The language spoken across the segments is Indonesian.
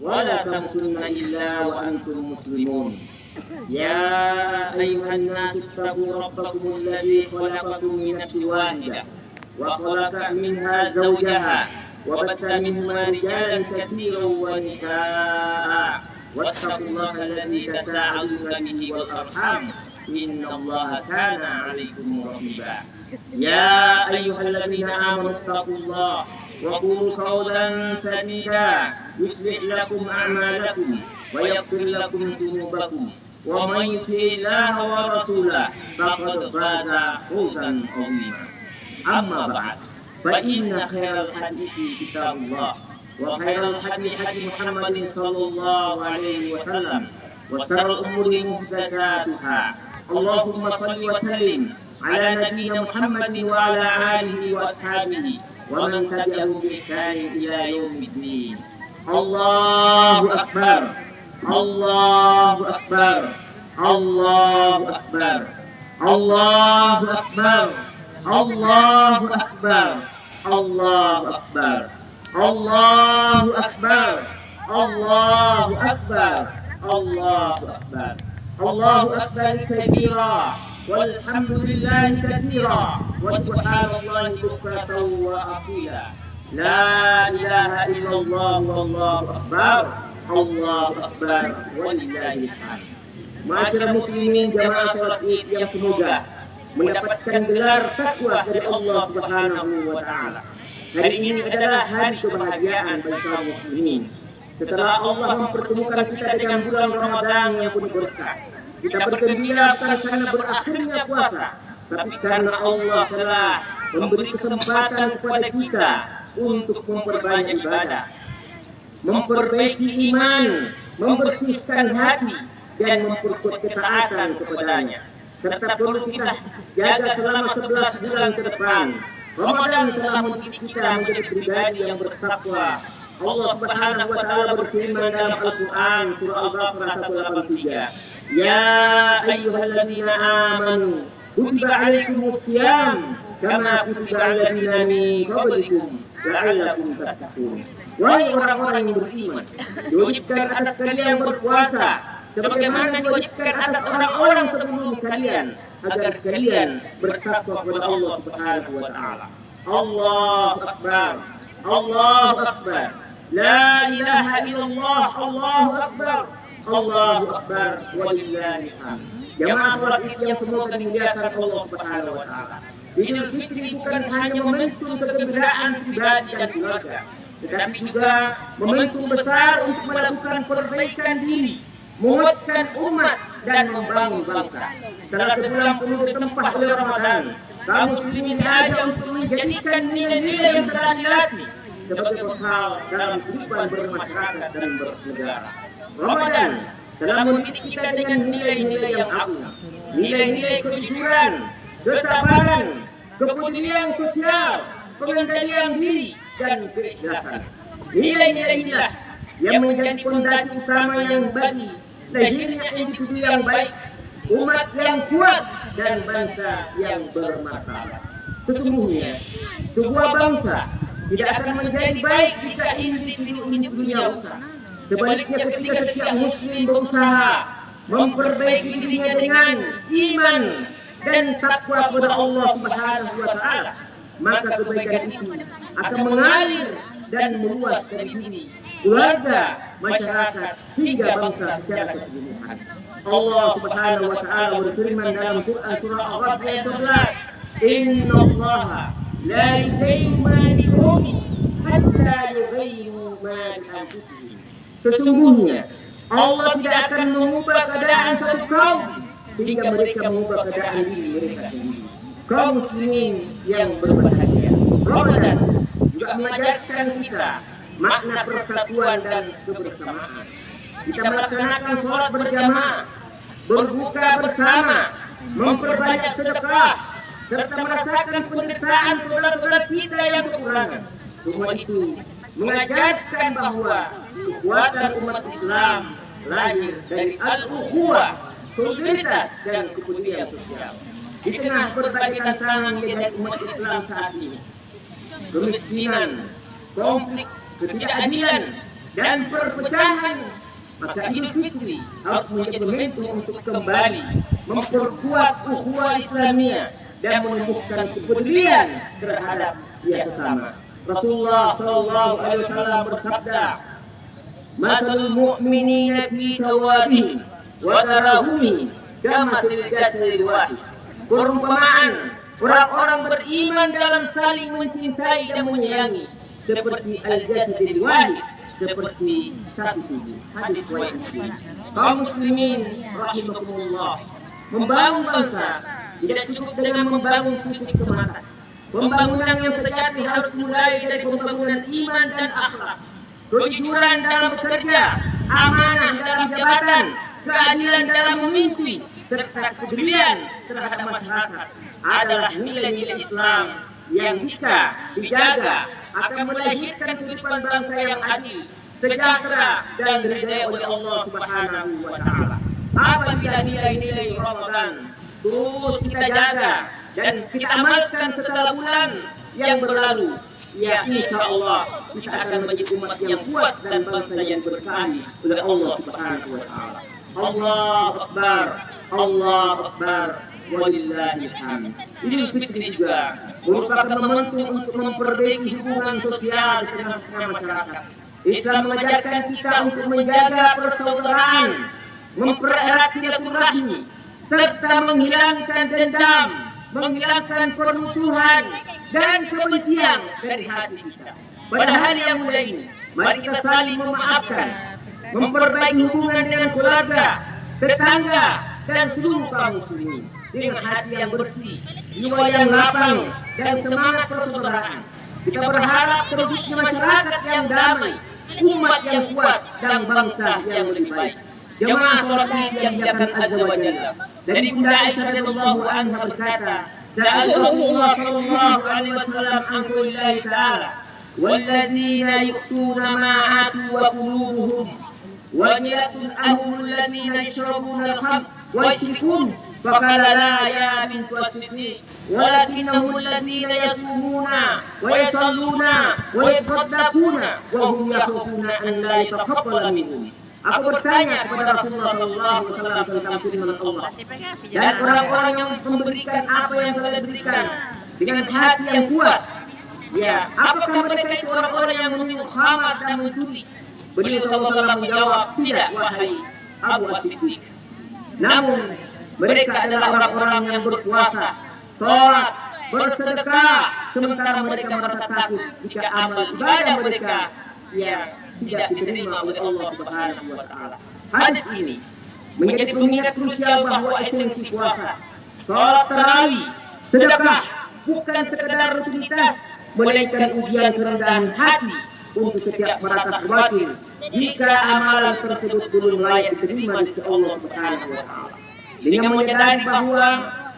ولا تموتن إلا وأنتم مسلمون. يا أيها الناس اتقوا ربكم الذي خلقكم من نفس واحدة وخلق منها زوجها وبث منهما رجالا كثيرا ونساء واتقوا الله الذي تساءلون به والأرحام إن الله كان عليكم رقيبا. يا أيها الذين آمنوا اتقوا الله وقولوا قولا سديدا يصلح لكم أعمالكم ويغفر لكم ذنوبكم ومن يطع الله ورسوله فقد فاز فوزا عظيما. أما بعد فإن خير الحديث كتاب الله وخير الهدي هدي محمد صلى الله عليه وسلم وشر الأمور محدثاتها. اللهم صل وسلم على نبينا محمد وعلى آله وأصحابه ومن تبعهم بإحسان إلى يوم الدين. الله أكبر الله أكبر الله أكبر الله أكبر الله أكبر الله أكبر الله أكبر الله أكبر الله أكبر الله أكبر كبيرا والحمد لله كثيرا وسبحان الله بكرة وأصيلا. لا إله إلا الله والله أكبر الله أكبر ولله الحمد. Masyarakat muslimin jamaah salat Id yang semoga mendapatkan gelar takwa dari Allah Subhanahu wa taala. Hari ini adalah hari kebahagiaan bagi kaum muslimin. Setelah Allah mempertemukan kita dengan bulan Ramadan yang penuh berkah, kita bergembira bukan karena berakhirnya puasa, tapi karena Allah telah memberi kesempatan kepada kita untuk memperbanyak ibadah, memperbaiki iman, membersihkan hati, dan memperkuat ketaatan kepadanya. Serta perlu kita jaga selama 11 bulan ke depan. Ramadan telah mendidik kita menjadi pribadi yang bertakwa. Allah Subhanahu wa taala berfirman dalam Al-Qur'an surah Al-Baqarah 183, Ya ayyuhalladzina amanu kutiba 'alaikumus shiyam kama kutiba 'alal ladzina min qablikum la'allakum tattaqun. Wahai orang-orang yang beriman, diwajibkan atas kalian berpuasa sebagaimana diwajibkan atas orang-orang sebelum kalian agar kalian bertakwa kepada Allah Subhanahu wa taala. Allahu akbar. Allahu akbar. La ilaha illallah. Allahu akbar. Allahu akbar walillahil hamd. Jamaah salat Id yang semoga dimuliakan Allah Subhanahu wa taala. Idul Fitri bukan hanya momentum kegembiraan pribadi dan keluarga, tetapi juga momentum besar untuk melakukan perbaikan diri, menguatkan umat dan membangun bangsa. Setelah sebulan penuh ditempah oleh Ramadan, kaum muslimin diajak untuk menjadikan nilai-nilai yang telah dilatih sebagai bekal dalam kehidupan bermasyarakat dan bernegara. Ramadan telah mendidik kita dengan nilai-nilai yang agung, nilai-nilai kejujuran, kesabaran, kepedulian sosial, pengendalian diri, dan keikhlasan. Nilai-nilai inilah yang menjadi fondasi utama yang bagi lahirnya individu yang baik, umat yang kuat, dan bangsa yang bermartabat. Sesungguhnya, sebuah bangsa tidak akan menjadi baik jika individu-individunya rusak. Sebaliknya, ketika setiap muslim berusaha memperbaiki dirinya dengan iman dan takwa kepada Allah Subhanahu wa taala, maka kebaikan itu akan mengalir dan meluas dari diri, keluarga, masyarakat, hingga bangsa secara keseluruhan. Allah Subhanahu wa taala berfirman dalam Quran surah Al-Ghafir ayat 11, Innallaha la yughayyiru ma biqaumin hatta yughayyiru ma bi anfusihim. Sesungguhnya Allah tidak akan mengubah keadaan satu kaum hingga mereka mengubah keadaan diri mereka sendiri. Kaum muslimin yang berbahagia, Ramadan juga mengajarkan kita makna persatuan dan kebersamaan. Kita melaksanakan sholat berjamaah, berbuka bersama, memperbanyak sedekah, serta merasakan penderitaan saudara-saudara kita yang kekurangan. Semua itu mengajarkan bahwa kekuatan umat Islam lahir dari al-ukhuwah, solidaritas, dan kepedulian sosial. Di tengah berbagai tantangan yang dihadapi umat Islam saat ini, kemiskinan, konflik, ketidakadilan, dan perpecahan, maka Idul Fitri harus menjadi momentum untuk kembali memperkuat ukhuwah Islamiyah dan menumbuhkan kepedulian terhadap sesama. Rasulullah sallallahu alaihi wasallam bersabda, "Masalul mu'minina fi tawadihim wa tarahumihim kamasil jasadil wahid." Perumpamaan orang-orang beriman dalam saling mencintai dan menyayangi seperti al-jasadil wahid, seperti satu tubuh. Hadis riwayat Muslim. Kaum muslimin rahimakumullah, membangun bangsa tidak cukup dengan membangun fisik semata. Pembangunan yang sejati harus mulai dari pembangunan iman dan akhlak, kejujuran dalam bekerja, amanah dalam jabatan, keadilan dalam memimpin, serta kepedulian terhadap masyarakat adalah nilai-nilai Islam yang jika dijaga akan melahirkan kehidupan bangsa yang adil, sejahtera, dan diridai oleh Allah Subhanahu wa Ta'ala. Apabila nilai-nilai Ramadan terus kita jaga dan kita amalkan setelah bulan yang berlalu, ya insya Allah kita akan menjadi umat yang kuat dan bangsa yang berkahi oleh Allah Subhanahu wa Ta'ala. Allahu Akbar, Allahu Akbar, walillahil hamd. Idul Fitri juga merupakan momentum untuk memperbaiki hubungan sosial di tengah-tengah masyarakat. Islam mengajarkan kita untuk menjaga persaudaraan, mempererat silaturahmi, serta menghilangkan dendam, menghilangkan permusuhan dan kebencian dari hati kita. Pada hari yang mulia ini, mari kita saling memaafkan, memperbaiki hubungan dengan keluarga, tetangga, dan seluruh kaum muslimin dengan hati yang bersih, jiwa yang lapang, dan semangat persaudaraan. Kita berharap terwujudnya masyarakat yang damai, umat yang kuat, dan bangsa yang lebih baik. Jemaah sholat Id yang dimuliakan Azza wa Jalla. Dari Bunda Aisyah radhiyallahu anha berkata, "Sa'al Rasulullah sallallahu alaihi wasallam an qaulillahi ta'ala, walladzina yu'tuna ma 'atu wa qulubuhum wajilatun ahumul ladzina yashrabuna al-khamr wa yushrikun." Faqala la ya bintu as-siddiq walakinnahum alladhina yasumuna wa yusalluna wa yatasaddaquna wa hum yakhafuna an la yataqabbala minhum. Aku bertanya kepada Rasulullah SAW tentang firman Allah, dan orang-orang yang memberikan apa yang telah diberikan dengan hati yang kuat, ya, apakah mereka itu orang-orang yang meminum khamar dan mencuri? Beliau SAW menjawab, tidak, wahai Abu As-Siddiq. Namun mereka adalah orang-orang yang berpuasa, sholat, bersedekah, sementara mereka merasa takut jika amal ibadah mereka tidak diterima oleh Allah Subhanahu wa Ta'ala. Hadis ini menjadi pengingat krusial bahwa esensi puasa, sholat tarawih, sedekah bukan sekedar rutinitas, melainkan ujian kerendahan hati untuk setiap merasa khawatir jika amalan tersebut belum layak diterima di sisi Allah Subhanahu wa Ta'ala. Dengan menyadari bahwa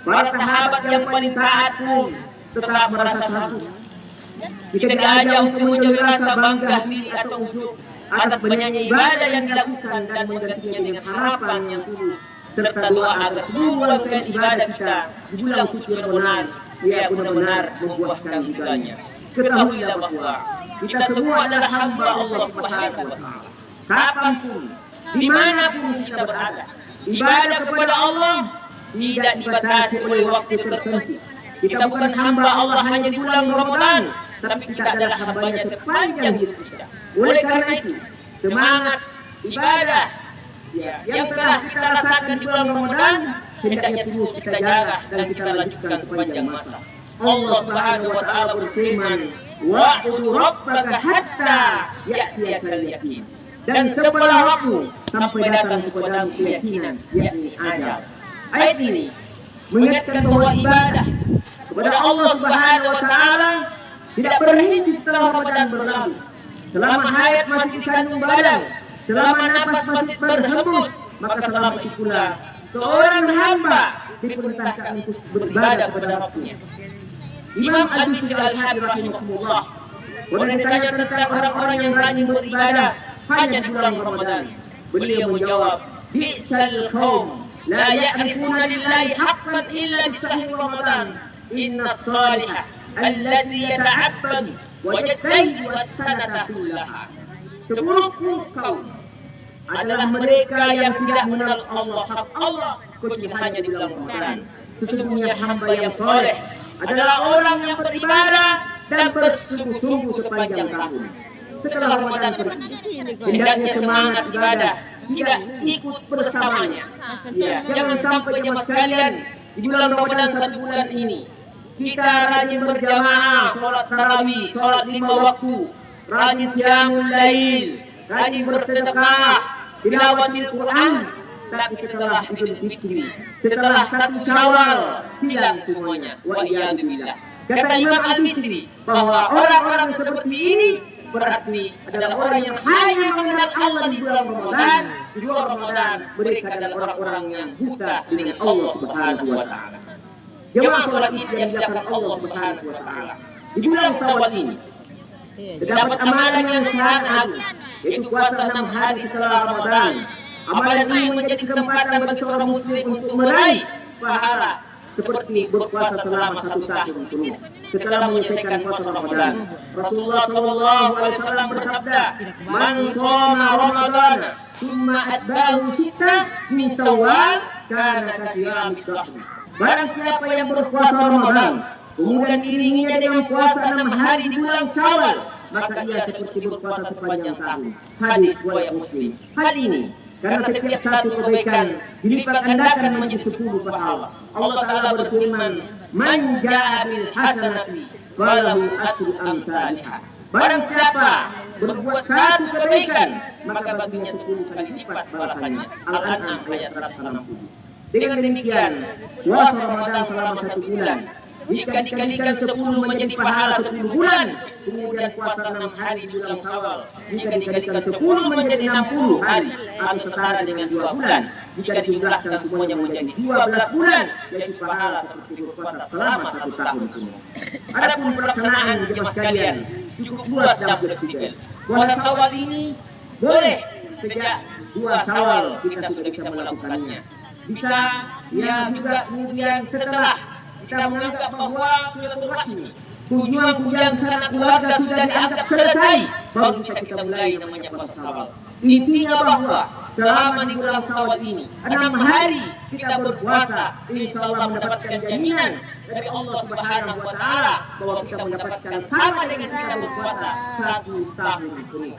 para sahabat yang paling taat pun tetap merasa takut. Kita diajak untuk menjauhi rasa bangga diri atau ujub atas banyaknya ibadah yang dilakukan dan menggantinya dengan harapan yang tulus serta doa agar seluruh rangkaian ibadah kita di bulan suci Ramadan benar-benar membuahkan hasilnya. Ketahuilah bahwa kita semua adalah hamba Allah Subhanahu wa Ta'ala. Kapanpun, dimanapun kita berada, ibadah kepada Allah tidak dibatasi oleh waktu tertentu. Kita bukan hamba Allah hanya di bulan Ramadan, tapi kita adalah hambanya sepanjang hidup kita. Oleh karena itu, semangat ibadah yang telah kita rasakan di bulan Ramadan hendaknya terus kita jaga dan kita lanjutkan sepanjang masa. Allah Subhanahu wa Ta'ala berfirman, "Wa'budu rabbaka hatta ya'tiyakal yaqin." Dan sebelah waktu sampai datang kepadamu keyakinan, yakni ajal. Ayat ini mengingatkan bahwa ibadah kepada Allah Subhanahu wa Ta'ala tidak berhenti setelah Ramadan berlalu. Selama hayat masih dikandung badan, selama nafas masih berhembus, maka selama itu pula seorang hamba diperintahkan untuk beribadah kepada Rabbnya. Imam Al-Busiri Al-Hadi rahimahullah pernah ditanya tentang orang-orang yang rajin beribadah hanya di bulan Ramadan. Beliau menjawab, "Bi'sal qaum la ya'rifuna lillahi haqqan illa bi sahri Ramadan. Inna as-salihah alladhi yata'abbadu wa yajtahidu as-sanata kullaha." seburuk-buruk kaum adalah mereka yang tidak mengenal Allah, hak Allah kecuali hanya di bulan Ramadan. Sesungguhnya hamba yang soleh adalah orang yang beribadah dan bersungguh-sungguh sepanjang tahun. Setelah Ramadan pergi, hendaknya semangat ibadah tidak ikut bersamanya. Ya, jangan sampai jemaah sekalian di bulan Ramadan 1 bulan ini kita rajin berjamaah, sholat tarawih, sholat 5 waktu, rajin qiyamul lail, rajin bersedekah, tilawatil Quran. Tapi setelah Idul Fitri, setelah 1 Syawal, hilang semuanya. Wa iyyadubillah. Kata Imam Al-Bisri bahwa orang-orang seperti ini berarti adalah orang yang hanya mengenal Allah di bulan Ramadan. Di luar Ramadan mereka adalah orang-orang yang buta dengan Allah Subhanahu wa taala. Jemaah salat Id yang dilakukan Allah Subhanahu wa taala di bulan Syawal ini terdapat amalan yang sangat agung, yaitu puasa 6 hari setelah Ramadan. Amalan ini menjadi kesempatan bagi seorang muslim untuk meraih pahala seperti berpuasa selama 1 tahun penuh setelah menyelesaikan puasa Ramadan. Rasulullah SAW bersabda, "Man shoma Ramadan, tsumma atba'ahu sittah min Syawal, kana kasiyamid dahr." Barang siapa yang berpuasa Ramadan, kemudian diiringinya dengan puasa 6 hari di bulan Syawal, maka ia seperti berpuasa sepanjang tahun. Hadis riwayat Muslim. Hal ini karena setiap satu kebaikan dilipat gandakan menjadi 10 pahala. Allah Ta'ala berfirman, "Man ja'a bil hasanati falahu asyru amsalihha." Barang siapa berbuat 1 kebaikan, maka baginya 10 kali lipat balasannya. Al-An'am ayat 160. Dengan demikian, puasa Ramadan selama 1 bulan jika dikalikan 10 menjadi pahala 10 bulan, kemudian puasa 6 hari di bulan Syawal jika dikalikan 10 menjadi 60 hari atau setara dengan 2 bulan. Jika dijumlahkan semuanya menjadi 12 bulan, yaitu pahala seperti berpuasa selama 1 tahun penuh. Adapun pelaksanaan jemaah sekalian cukup luas dan fleksibel. Puasa Syawal ini boleh sejak 2 Syawal kita sudah bisa melakukannya. Bisa ya juga kemudian setelah kita menganggap bahwa silaturahmi, kunjungan sanak keluarga sudah dianggap selesai, baru bisa kita mulai namanya puasa Syawal. Intinya bahwa selama di bulan Syawal ini 6 hari kita berpuasa, insya Allah mendapatkan jaminan dari Allah Subhanahu wa taala bahwa kita mendapatkan sama dengan kita berpuasa 1 tahun penuh.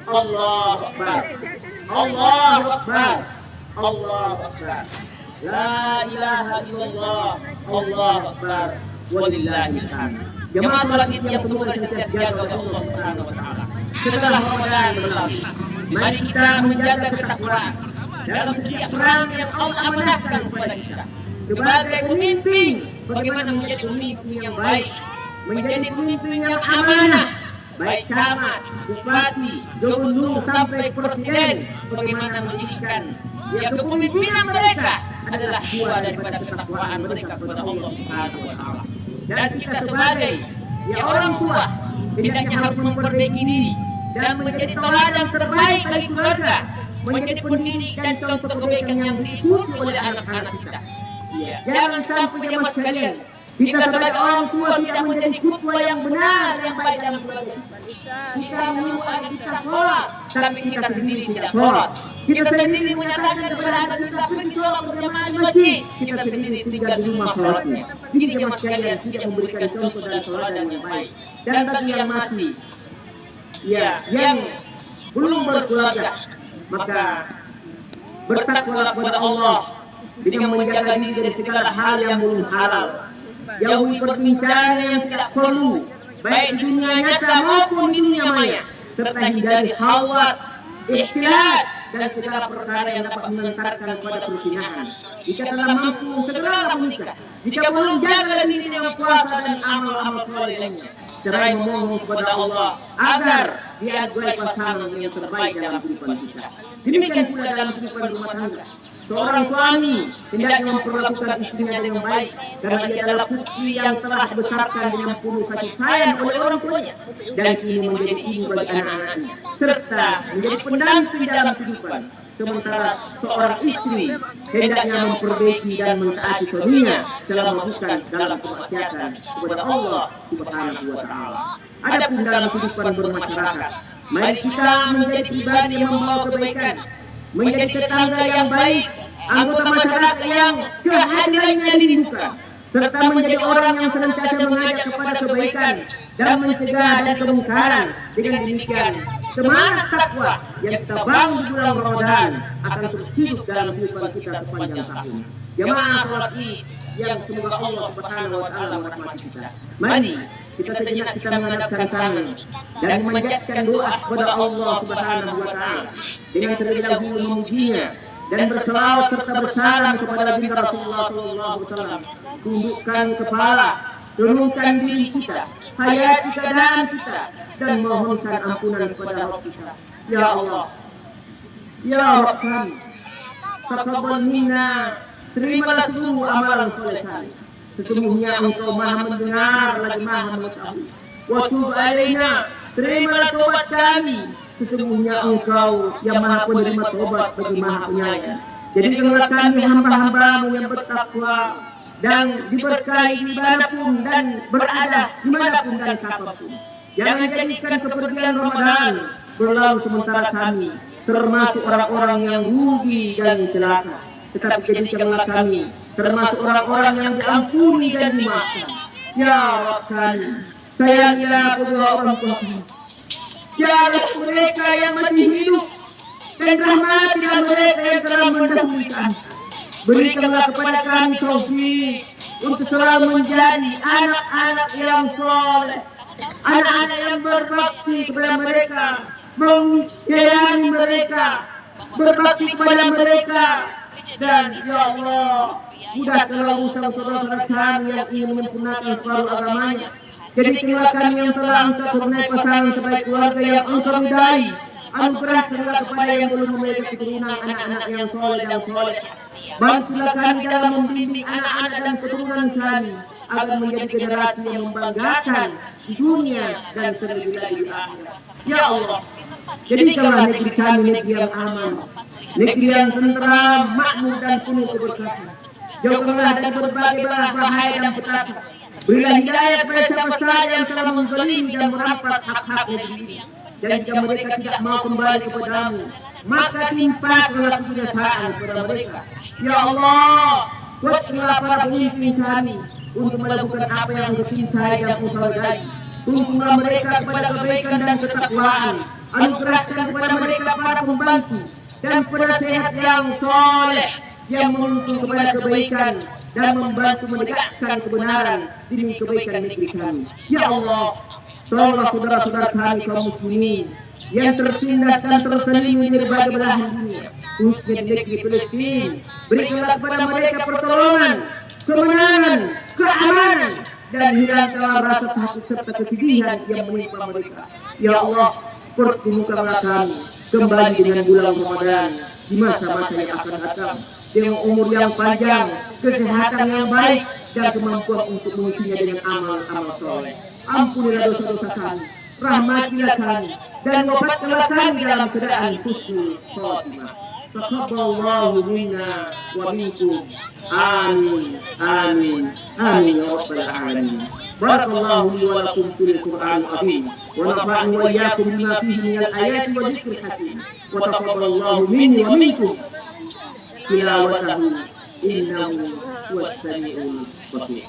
Allahu Akbar. Allahu Akbar. Allahu Akbar. La ilaha illallah. Allahu Akbar. Walillahil hamd. Jemaah salat Id yang semoga setiap jaga oleh Allah Subhanahu wa taala. Setelah Ramadan berlalu, mari kita menjaga ketakwaan dalam setiap perang yang Allah amanahkan kepada kita. Sebagai pemimpin, bagaimana menjadi pemimpin yang baik, menjadi pemimpin yang amanah, baik camat, bupati, gubernur sampai presiden, bagaimana menjadikan ya kepemimpinan mereka adalah buah daripada ketakwaan mereka kepada Allah Subhanahu wa taala. Dan kita sebagai ya orang tua hendaknya harus memperbaiki diri dan menjadi tauladan terbaik bagi keluarga, menjadi pendidik dan contoh kebaikan yang diikuti oleh anak-anak kita. Ya, jangan sampai jemaah sekalian kita sebagai orang tua tidak menjadi kutwa yang benar yang baik dalam keluarga. Kita menyuruh anak kita sholat, tapi kita sendiri tidak sholat. Kita sendiri menyatakan kepada anak kita pergi sholat berjamaah di masjid, kita sendiri tinggal di rumah sholatnya. Jadi jemaah sekalian tidak memberikan contoh dan teladan yang baik. Dan bagi yang masih, ya, yang belum berkeluarga, maka bertakwalah kepada Allah dengan menjaga diri dari segala hal yang belum halal. Jauhi perbincangan yang tidak perlu, baik di dunia nyata maupun di dunia maya, serta hindari khawat, ikhtilat, dan segala perkara yang dapat mengantarkan kepada perzinahan. Jika telah mampu, segeralah menikah. Jika belum, jaga diri dengan puasa dan amal-amal soleh lainnya. Cerai memohon kepada Allah agar diaduai pasangan yang terbaik dalam kehidupan kita. Demikian pula dalam kehidupan rumah tangga. Seorang suami hendaknya memperlakukan istrinya dengan baik, karena ia adalah putri yang telah dibesarkan dengan penuh kasih sayang oleh orang tuanya dan kini menjadi ibu bagi anak-anaknya serta menjadi pendamping dalam kehidupan. Sementara seorang istri hendaknya memperbaiki dan mentaati suaminya selama bukan dalam kemaksiatan kepada Allah Subhanahu wa taala. Adapun dalam kehidupan bermasyarakat, mari kita menjadi pribadi yang membawa kebaikan, menjadi tetangga yang baik, anggota masyarakat yang kehadirannya dirindukan, serta menjadi orang yang senantiasa mengajak kepada kebaikan dan mencegah dari kemungkaran. Dengan demikian, semangat takwa yang kita bangun di bulan Ramadan akan terus hidup dalam kehidupan kita sepanjang tahun. Jamaah sholat Id yang semoga Allah Subhanahu wa taala merahmati kita. Mari kita sejenak kita menghadapkan tangan dan memanjatkan doa kepada Allah Subhanahu wa taala dengan terlebih dahulu memujinya dan berselawat serta bersalam kepada baginda Rasulullah sallallahu alaihi wasallam. Tundukkan kepala, renungkan diri kita, hayati keadaan kita dan mohonkan ampunan kepada Rabb kita. Ya Allah, ya Rabb kami, taqabbal minna, terimalah seluruh amalan soleh kami. Sesungguhnya Engkau Maha mendengar lagi Maha mengetahui. Wa tub alaina, terimalah tobat kami. Sesungguhnya Engkau yang Maha penerima tobat bagi Maha penyayang. Jadikanlah kami hamba-hambamu yang bertakwa dan diberkahi dimanapun dan berada dimanapun dan kapanpun. Jangan jadikan kepergian Ramadan berlalu sementara kami termasuk orang-orang yang rugi dan celaka. Tetapi jadikanlah kami termasuk orang-orang yang diampuni dan dimaafkan. Ya Rabb kami, sayangilah kedua orang tua kami. Jaga mereka yang masih hidup dan rahmatilah mereka yang telah mendahului kami. Berikanlah kepada kami taufik untuk selalu menjadi anak-anak yang soleh, anak-anak yang berbakti kepada mereka, menyayangi mereka, berbakti kepada mereka. Dan ya Allah, mudahkanlah usaha saudara-saudara kami yang ingin menyempurnakan seluruh agamanya. Jadikanlah kami yang telah Engkau kurniai pasangan sebaik keluarga yang Engkau ridai. Anugerahkanlah kepada yang belum memiliki keturunan anak-anak yang soleh dan soleh. Bantulah kami dalam membimbing anak-anak dan keturunan kami agar menjadi generasi yang membanggakan di dunia dan terlebih lagi di akhirat. Ya Allah, jadikanlah negeri kami negeri yang aman, negeri yang tentram, makmur dan penuh keberkahan. Jauhkanlah dari berbagai bahaya dan petaka. Berilah hidayah kepada siapa saja yang telah menzalimi dan merampas hak-hak negeri ini. Dan jika mereka tidak mau kembali kepadamu, maka timpakanlah kebinasaan kepada mereka. Ya Allah, kuatkanlah para pemimpin kami untuk melakukan apa yang Engkau cintai dan Engkau ridai. Tuntunlah mereka kepada kebaikan dan ketakwaan. Anugerahkan kepada mereka para pembantu dan penasehat yang soleh yang menuntun kepada kebaikan dan membantu menegakkan kebenaran demi kebaikan negeri kami. Ya Allah, tolonglah saudara-saudara kami kaum muslimin yang tersindas dan terselim di berbagai belahan dunia, khususnya di negeri Palestina. Berikanlah kepada mereka pertolongan, kemenangan, keamanan, dan hilangkanlah rasa takut serta kesedihan yang menimpa mereka. Ya Allah, pertemukanlah kami kembali dengan bulan Ramadan di masa-masa yang akan datang dengan umur yang panjang, kesehatan yang baik, dan kemampuan untuk mengisinya dengan amal-amal soleh. Ampunilah dosa-dosa kami, rahmatilah kami, dan wafatkanlah kami dalam keadaan husnul khotimah. Taqabbalallahu minna wa minkum. Amin, amin, amin ya rabbal alamin. Barakallahu li wa lakum fil Qur'anil azim wa nafa'ani wa iyyakum bima fihi minal ayati wa dzikril hakim. Wa taqabbalallahu minni wa minkum tilawatahu innahu huwas samiul basir.